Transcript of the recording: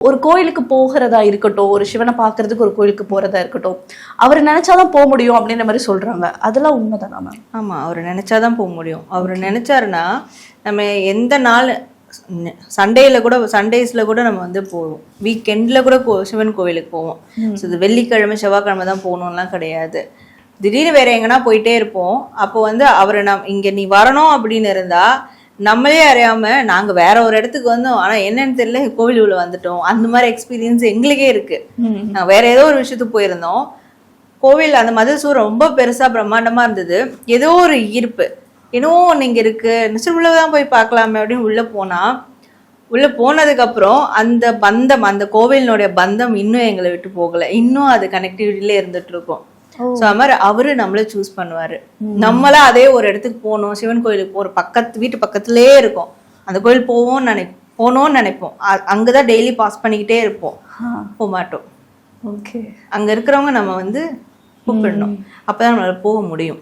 ஒரு கோயிலுக்கு போகிறதா இருக்கட்டும், ஒரு சிவனை பார்க்கறதுக்கு ஒரு கோயிலுக்கு போறதா இருக்கட்டும், அவர் நினைச்சாதான் போக முடியும் அப்படின்ற மாதிரி சொல்றாங்க. அதெல்லாம் உண்மைதானா மேம்? ஆமா, அவர் நினைச்சாதான் போக முடியும். அவர் நினைச்சாருன்னா நம்ம எந்த நாள் சண்டேஸ்ல கூட நம்ம வந்து போவோம். வீக்கெண்ட்ல கூட சிவன் கோவிலுக்கு போவோம். ஸோ இது வெள்ளிக்கிழமை செவ்வாய்க்கிழமை தான் போகணும்லாம் கிடையாது. திடீர்னு வேற எங்கன்னா போயிட்டே இருப்போம். அப்போ வந்து அவரை இங்க நீ வரணும் அப்படின்னு இருந்தா நம்மளே அறியாம நாங்க வேற ஒரு இடத்துக்கு வந்தோம், ஆனா என்னன்னு தெரியல கோவில் உள்ள வந்துட்டோம். அந்த மாதிரி எக்ஸ்பீரியன்ஸ் எங்களுக்கே இருக்கு. நாங்க வேற ஏதோ ஒரு விஷயத்துக்கு போயிருந்தோம். கோவில் அந்த மதசூர் ரொம்ப பெருசா பிரம்மாண்டமா இருந்தது. ஏதோ ஒரு ஈர்ப்பு, என்னவோ நீங்க இருக்கு, நிச்சயம் உள்ளதான் போய் பார்க்கலாமே அப்படின்னு உள்ள போனதுக்கு அப்புறம் அந்த பந்தம், அந்த கோவிலினுடைய பந்தம் இன்னும் எங்களை விட்டு போகல. இன்னும் அது கனெக்டிவிட்டில இருந்துட்டு இருக்கோம். ஸோ அது மாதிரி அவரு நம்மள சூஸ் பண்ணுவாரு. நம்மளா அதே ஒரு இடத்துக்கு போகணும், சிவன் கோயிலுக்கு போற வீட்டு பக்கத்துலயே இருக்கும், அந்த கோயில் போகணும்னு நினைப்போம். அங்கதான் டெய்லி பாஸ் பண்ணிக்கிட்டே இருப்போம், போக மாட்டோம். ஓகே, அங்க இருக்கிறவங்க நம்ம வந்து கூப்பிடணும், அப்பதான் நம்மளால போக முடியும்.